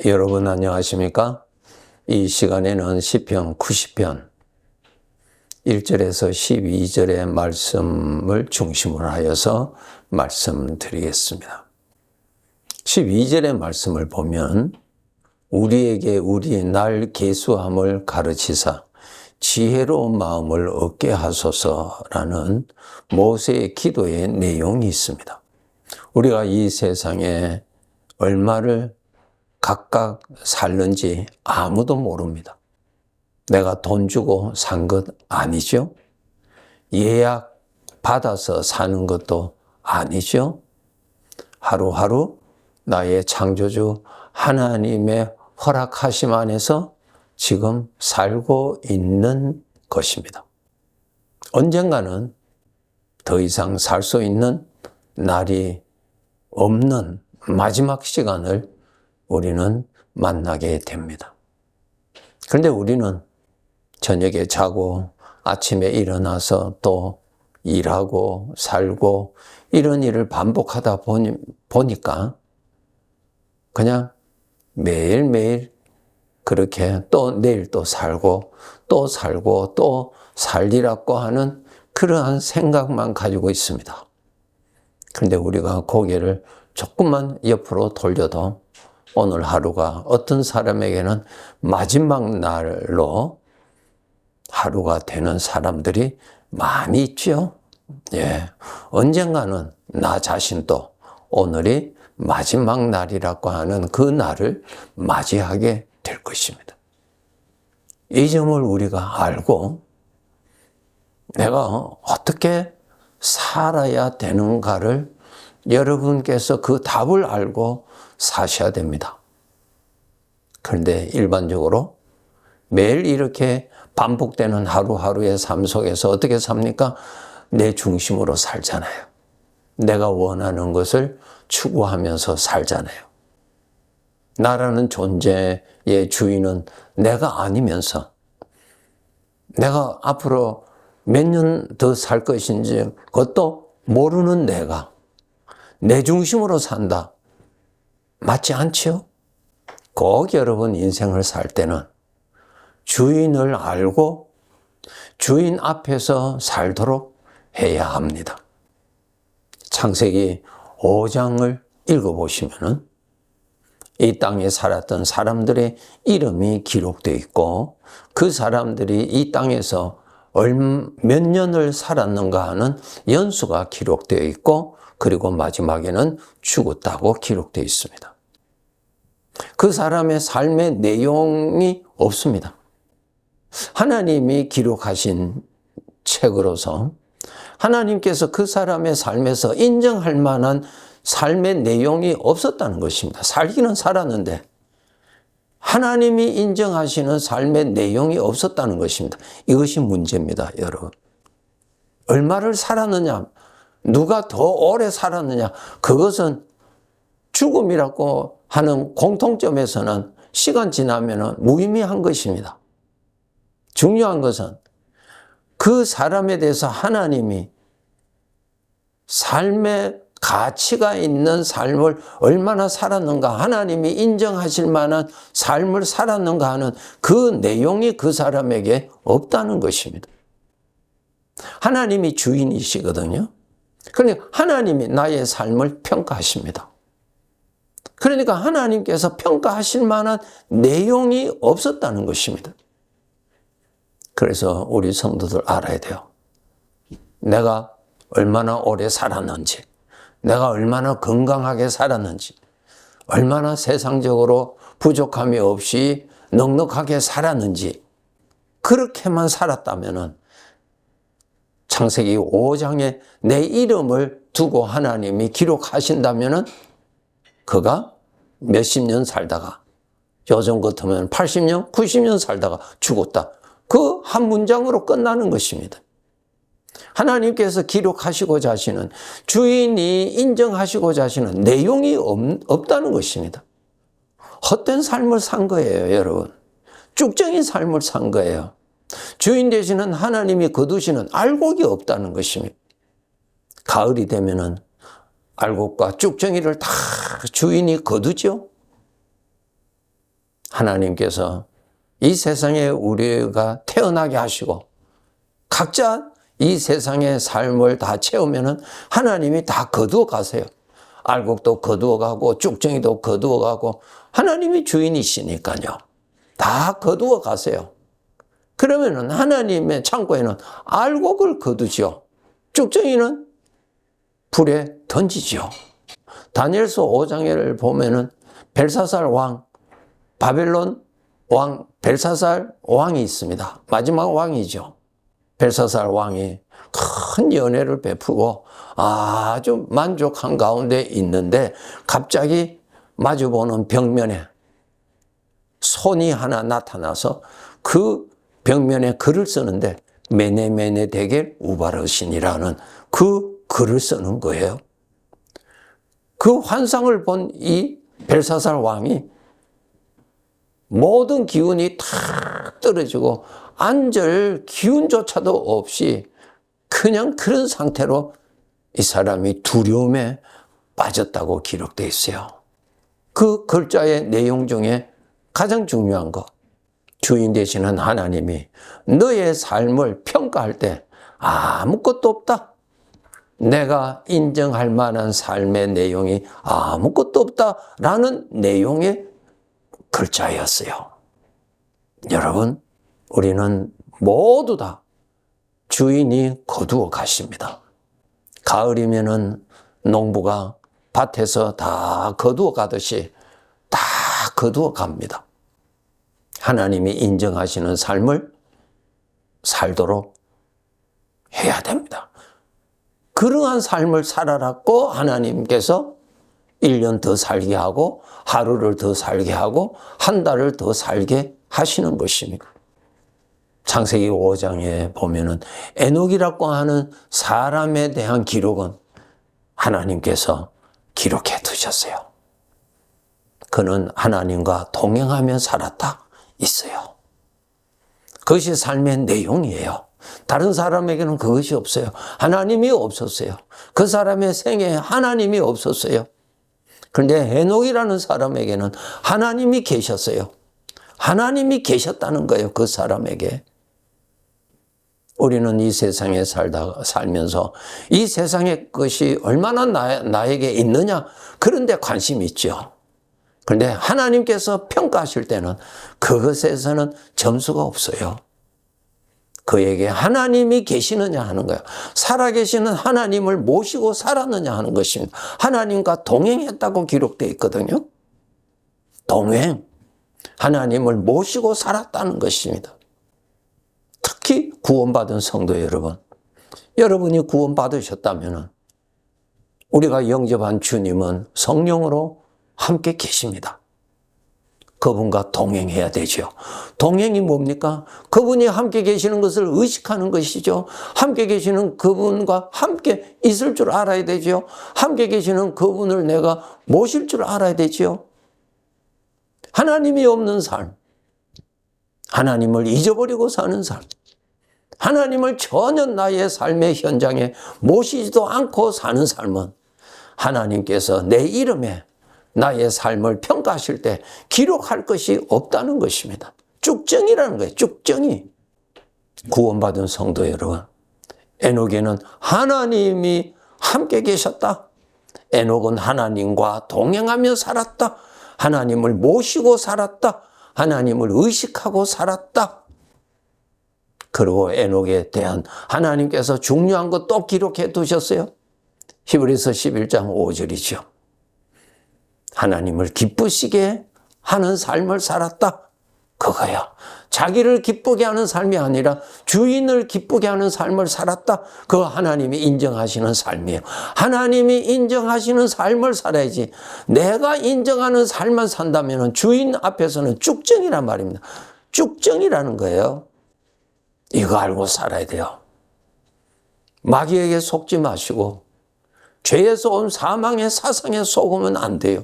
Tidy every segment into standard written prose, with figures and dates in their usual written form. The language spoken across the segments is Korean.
여러분 안녕하십니까? 이 시간에는 시편 90편 1절에서 12절의 말씀을 중심으로 하여서 말씀드리겠습니다. 12절의 말씀을 보면 우리에게 우리 날 계수함을 가르치사 지혜로운 마음을 얻게 하소서라는 모세의 기도의 내용이 있습니다. 우리가 이 세상에 얼마를 각각 살는지 아무도 모릅니다. 내가 돈 주고 산 것 아니죠? 예약 받아서 사는 것도 아니죠? 하루하루 나의 창조주 하나님의 허락하심 안에서 지금 살고 있는 것입니다. 언젠가는 더 이상 살 수 있는 날이 없는 마지막 시간을 우리는 만나게 됩니다. 그런데 우리는 저녁에 자고 아침에 일어나서 또 일하고 살고 이런 일을 반복하다 보니까 그냥 매일매일 그렇게 또 내일 또 살고 또 살고 또 살리라고 하는 그러한 생각만 가지고 있습니다. 그런데 우리가 고개를 조금만 옆으로 돌려도 오늘 하루가 어떤 사람에게는 마지막 날로 하루가 되는 사람들이 많이 있죠. 예. 언젠가는 나 자신도 오늘이 마지막 날이라고 하는 그 날을 맞이하게 될 것입니다. 이 점을 우리가 알고 내가 어떻게 살아야 되는가를 여러분께서 그 답을 알고 사셔야 됩니다. 그런데 일반적으로 매일 이렇게 반복되는 하루하루의 삶 속에서 어떻게 삽니까? 내 중심으로 살잖아요. 내가 원하는 것을 추구하면서 살잖아요. 나라는 존재의 주인은 내가 아니면서 내가 앞으로 몇 년 더 살 것인지 그것도 모르는 내가 내 중심으로 산다. 맞지 않지요? 꼭 여러분 인생을 살 때는 주인을 알고 주인 앞에서 살도록 해야 합니다. 창세기 5장을 읽어보시면은 이 땅에 살았던 사람들의 이름이 기록되어 있고 그 사람들이 이 땅에서 몇 년을 살았는가 하는 연수가 기록되어 있고 그리고 마지막에는 죽었다고 기록되어 있습니다. 그 사람의 삶의 내용이 없습니다. 하나님이 기록하신 책으로서 하나님께서 그 사람의 삶에서 인정할 만한 삶의 내용이 없었다는 것입니다. 살기는 살았는데 하나님이 인정하시는 삶의 내용이 없었다는 것입니다. 이것이 문제입니다, 여러분. 얼마를 살았느냐, 누가 더 오래 살았느냐, 그것은 죽음이라고 하는 공통점에서는 시간 지나면 무의미한 것입니다. 중요한 것은 그 사람에 대해서 하나님이 삶의 가치가 있는 삶을 얼마나 살았는가, 하나님이 인정하실 만한 삶을 살았는가 하는 그 내용이 그 사람에게 없다는 것입니다. 하나님이 주인이시거든요. 그러니까 하나님이 나의 삶을 평가하십니다. 그러니까 하나님께서 평가하실 만한 내용이 없었다는 것입니다. 그래서 우리 성도들 알아야 돼요. 내가 얼마나 오래 살았는지, 내가 얼마나 건강하게 살았는지, 얼마나 세상적으로 부족함이 없이 넉넉하게 살았는지, 그렇게만 살았다면은 창세기 5장에 내 이름을 두고 하나님이 기록하신다면은 그가 몇십 년 살다가 요즘 같으면 80년, 90년 살다가 죽었다. 그 한 문장으로 끝나는 것입니다. 하나님께서 기록하시고자 하시는, 주인이 인정하시고자 하시는 내용이 없다는 것입니다. 헛된 삶을 산 거예요, 여러분. 쭉정인 삶을 산 거예요. 주인 되시는 하나님이 거두시는 알곡이 없다는 것입니다. 가을이 되면은 알곡과 쭉정이를 다 주인이 거두죠. 하나님께서 이 세상에 우리가 태어나게 하시고 각자 이 세상의 삶을 다 채우면은 하나님이 다 거두어 가세요. 알곡도 거두어 가고 쭉정이도 거두어 가고 하나님이 주인이시니까요. 다 거두어 가세요. 그러면은 하나님의 창고에는 알곡을 거두죠. 쭉정이는 불에 던지죠. 다니엘서 5장을 보면은 벨사살 왕, 바벨론 왕, 벨사살 왕이 있습니다. 마지막 왕이죠. 벨사살 왕이 큰 연회를 베푸고 아주 만족한 가운데 있는데 갑자기 마주보는 벽면에 손이 하나 나타나서 그 벽면에 글을 쓰는데 메네메네 데겔 우바르신이라는 그 글을 쓰는 거예요. 그 환상을 본 이 벨사살 왕이 모든 기운이 탁 떨어지고 앉을 기운조차도 없이 그냥 그런 상태로 이 사람이 두려움에 빠졌다고 기록되어 있어요. 그 글자의 내용 중에 가장 중요한 거, 주인 되시는 하나님이 너의 삶을 평가할 때 아무것도 없다. 내가 인정할 만한 삶의 내용이 아무것도 없다라는 내용의 글자였어요. 여러분, 우리는 모두 다 주인이 거두어 가십니다. 가을이면은 농부가 밭에서 다 거두어 가듯이 다 거두어 갑니다. 하나님이 인정하시는 삶을 살도록 해야 됩니다. 그러한 삶을 살아라고 하나님께서 1년 더 살게 하고 하루를 더 살게 하고 한 달을 더 살게 하시는 것입니다. 창세기 5장에 보면은 에녹이라고 하는 사람에 대한 기록은 하나님께서 기록해 두셨어요. 그는 하나님과 동행하며 살았다 있어요. 그것이 삶의 내용이에요. 다른 사람에게는 그것이 없어요. 하나님이 없었어요. 그 사람의 생애에 하나님이 없었어요. 그런데 에녹이라는 사람에게는 하나님이 계셨어요. 하나님이 계셨다는 거예요. 그 사람에게. 우리는 이 세상에 살면서 이 세상의 것이 얼마나 나에게 있느냐, 그런 데 관심이 있죠. 그런데 하나님께서 평가하실 때는 그것에서는 점수가 없어요. 그에게 하나님이 계시느냐 하는 거예요. 살아계시는 하나님을 모시고 살았느냐 하는 것입니다. 하나님과 동행했다고 기록되어 있거든요. 동행. 하나님을 모시고 살았다는 것입니다. 특히 구원받은 성도 여러분. 여러분이 구원받으셨다면 우리가 영접한 주님은 성령으로 함께 계십니다. 그분과 동행해야 되죠. 동행이 뭡니까? 그분이 함께 계시는 것을 의식하는 것이죠. 함께 계시는 그분과 함께 있을 줄 알아야 되죠. 함께 계시는 그분을 내가 모실 줄 알아야 되죠. 하나님이 없는 삶, 하나님을 잊어버리고 사는 삶, 하나님을 전혀 나의 삶의 현장에 모시지도 않고 사는 삶은 하나님께서 내 이름에 나의 삶을 평가하실 때 기록할 것이 없다는 것입니다. 쭉정이라는 거예요. 쭉정이. 구원받은 성도 여러분, 에녹에는 하나님이 함께 계셨다. 에녹은 하나님과 동행하며 살았다. 하나님을 모시고 살았다. 하나님을 의식하고 살았다. 그리고 에녹에 대한 하나님께서 중요한 것 또 기록해 두셨어요. 히브리서 11장 5절이죠. 하나님을 기쁘시게 하는 삶을 살았다. 그거야. 자기를 기쁘게 하는 삶이 아니라 주인을 기쁘게 하는 삶을 살았다. 그거 하나님이 인정하시는 삶이에요. 하나님이 인정하시는 삶을 살아야지. 내가 인정하는 삶만 산다면 주인 앞에서는 쭉정이란 말입니다. 쭉정이라는 거예요. 이거 알고 살아야 돼요. 마귀에게 속지 마시고 죄에서 온 사망의 사상에 속으면 안 돼요.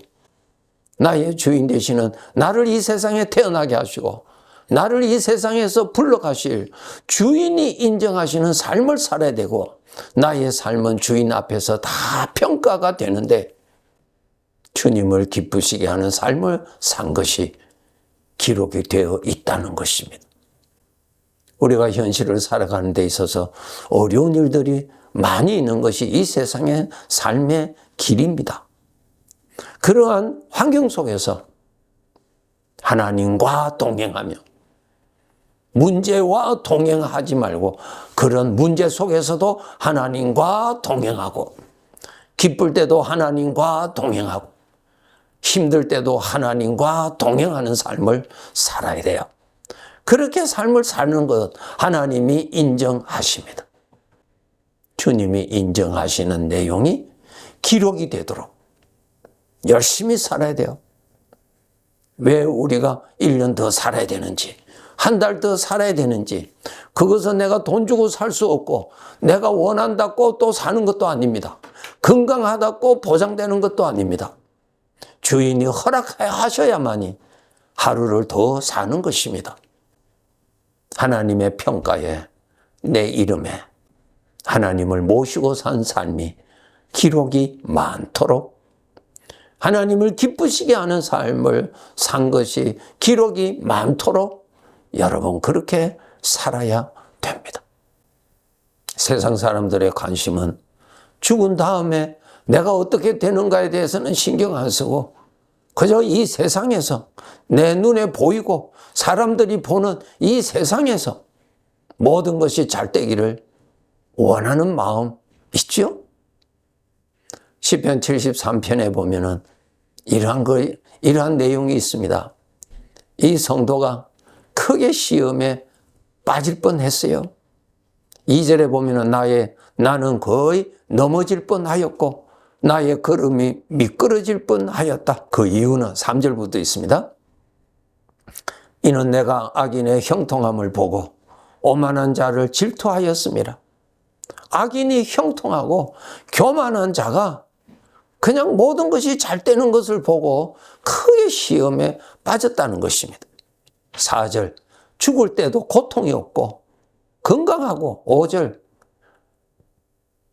나의 주인 되시는 나를 이 세상에 태어나게 하시고 나를 이 세상에서 불러가실 주인이 인정하시는 삶을 살아야 되고 나의 삶은 주인 앞에서 다 평가가 되는데 주님을 기쁘시게 하는 삶을 산 것이 기록이 되어 있다는 것입니다. 우리가 현실을 살아가는 데 있어서 어려운 일들이 많이 있는 것이 이 세상의 삶의 길입니다. 그러한 환경 속에서 하나님과 동행하며 문제와 동행하지 말고 그런 문제 속에서도 하나님과 동행하고 기쁠 때도 하나님과 동행하고 힘들 때도 하나님과 동행하는 삶을 살아야 돼요. 그렇게 삶을 사는 것 하나님이 인정하십니다. 주님이 인정하시는 내용이 기록이 되도록 열심히 살아야 돼요. 왜 우리가 1년 더 살아야 되는지, 한 달 더 살아야 되는지, 그것은 내가 돈 주고 살 수 없고 내가 원한다고 또 사는 것도 아닙니다. 건강하다고 보장되는 것도 아닙니다. 주인이 허락하셔야만이 하루를 더 사는 것입니다. 하나님의 평가에 내 이름에 하나님을 모시고 산 삶이 기록이 많도록 하나님을 기쁘시게 하는 삶을 산 것이 기록이 많도록 여러분 그렇게 살아야 됩니다. 세상 사람들의 관심은 죽은 다음에 내가 어떻게 되는가에 대해서는 신경 안 쓰고 그저 이 세상에서 내 눈에 보이고 사람들이 보는 이 세상에서 모든 것이 잘 되기를 원하는 마음 있죠? 시편 73편에 보면은 이러한 내용이 있습니다. 이 성도가 크게 시험에 빠질 뻔했어요. 2절에 보면은 나는 거의 넘어질 뻔하였고 나의 걸음이 미끄러질 뻔하였다. 그 이유는 3절부터 있습니다. 이는 내가 악인의 형통함을 보고 오만한 자를 질투하였습니다. 악인이 형통하고 교만한 자가 그냥 모든 것이 잘 되는 것을 보고 크게 시험에 빠졌다는 것입니다. 4절 죽을 때도 고통이 없고 건강하고 5절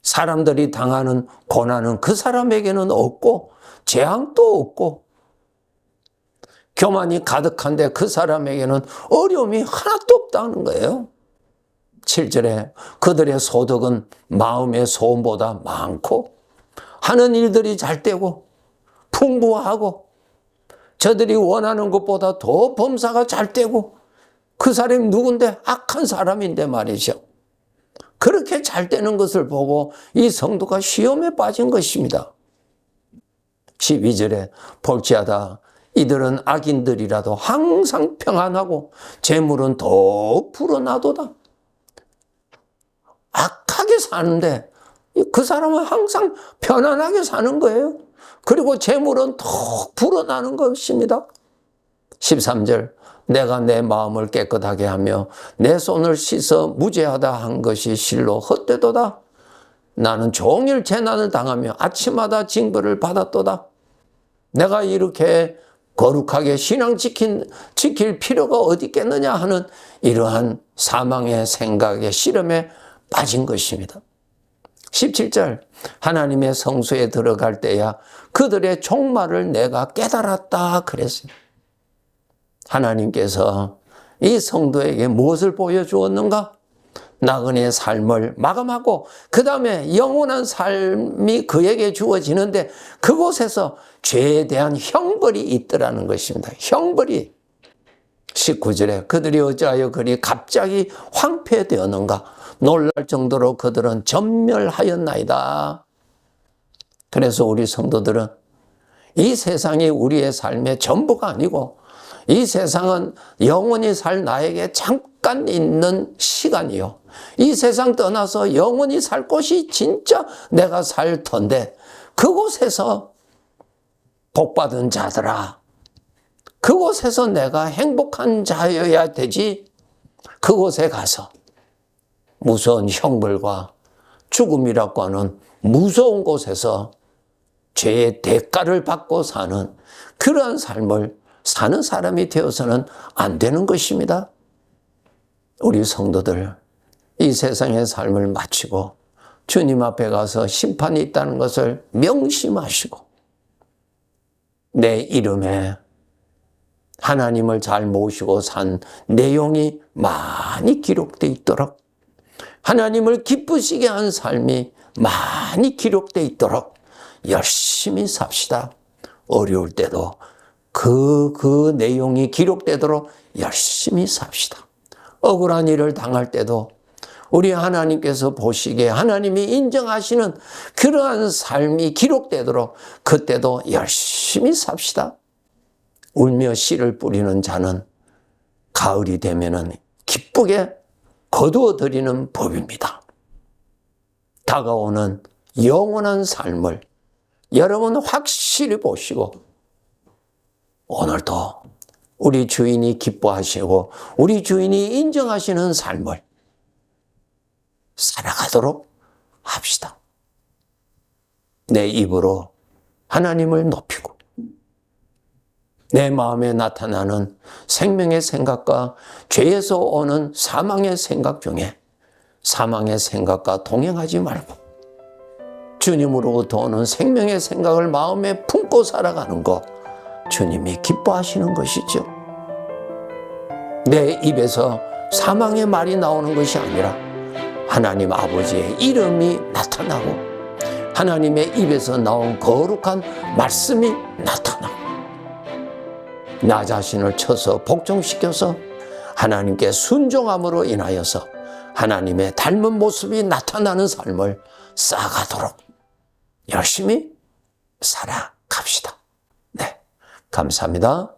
사람들이 당하는 고난은 그 사람에게는 없고 재앙도 없고 교만이 가득한데 그 사람에게는 어려움이 하나도 없다는 거예요. 7절에 그들의 소득은 마음의 소원보다 많고 하는 일들이 잘 되고 풍부하고 저들이 원하는 것보다 더 범사가 잘 되고 그 사람이 누군데 악한 사람인데 말이죠. 그렇게 잘 되는 것을 보고 이 성도가 시험에 빠진 것입니다. 12절에 볼지어다 이들은 악인들이라도 항상 평안하고 재물은 더욱 불어나도다. 악하게 사는데 그 사람은 항상 편안하게 사는 거예요. 그리고 재물은 더욱 불어나는 것입니다. 13절 내가 내 마음을 깨끗하게 하며 내 손을 씻어 무죄하다 한 것이 실로 헛되도다. 나는 종일 재난을 당하며 아침마다 징벌을 받았도다. 내가 이렇게 거룩하게 신앙 지킬 필요가 어디 있겠느냐 하는 이러한 사망의 생각에 시름에 빠진 것입니다. 17절 하나님의 성소에 들어갈 때야 그들의 종말을 내가 깨달았다 그랬어요. 하나님께서 이 성도에게 무엇을 보여주었는가? 나그네의 삶을 마감하고 그 다음에 영원한 삶이 그에게 주어지는데 그곳에서 죄에 대한 형벌이 있더라는 것입니다. 형벌이 19절에 그들이 어찌하여 그리 갑자기 황폐되었는가? 놀랄 정도로 그들은 전멸하였나이다. 그래서 우리 성도들은 이 세상이 우리의 삶의 전부가 아니고 이 세상은 영원히 살 나에게 잠깐 있는 시간이요. 이 세상 떠나서 영원히 살 곳이 진짜 내가 살 터인데 그곳에서 복받은 자들아, 그곳에서 내가 행복한 자여야 되지. 그곳에 가서 무서운 형벌과 죽음이라고 하는 무서운 곳에서 죄의 대가를 받고 사는 그러한 삶을 사는 사람이 되어서는 안 되는 것입니다. 우리 성도들 이 세상의 삶을 마치고 주님 앞에 가서 심판이 있다는 것을 명심하시고 내 이름에 하나님을 잘 모시고 산 내용이 많이 기록되어 있도록, 하나님을 기쁘시게 한 삶이 많이 기록되어 있도록 열심히 삽시다. 어려울 때도 그 내용이 기록되도록 열심히 삽시다. 억울한 일을 당할 때도 우리 하나님께서 보시기에 하나님이 인정하시는 그러한 삶이 기록되도록 그때도 열심히 삽시다. 울며 씨를 뿌리는 자는 가을이 되면은 기쁘게 거두어 드리는 법입니다. 다가오는 영원한 삶을 여러분 확실히 보시고 오늘도 우리 주인이 기뻐하시고 우리 주인이 인정하시는 삶을 살아가도록 합시다. 내 입으로 하나님을 높이고 내 마음에 나타나는 생명의 생각과 죄에서 오는 사망의 생각 중에 사망의 생각과 동행하지 말고 주님으로부터 오는 생명의 생각을 마음에 품고 살아가는 것, 주님이 기뻐하시는 것이죠. 내 입에서 사망의 말이 나오는 것이 아니라 하나님 아버지의 이름이 나타나고 하나님의 입에서 나온 거룩한 말씀이 나타나고 나 자신을 쳐서 복종시켜서 하나님께 순종함으로 인하여서 하나님의 닮은 모습이 나타나는 삶을 쌓아가도록 열심히 살아갑시다. 네, 감사합니다.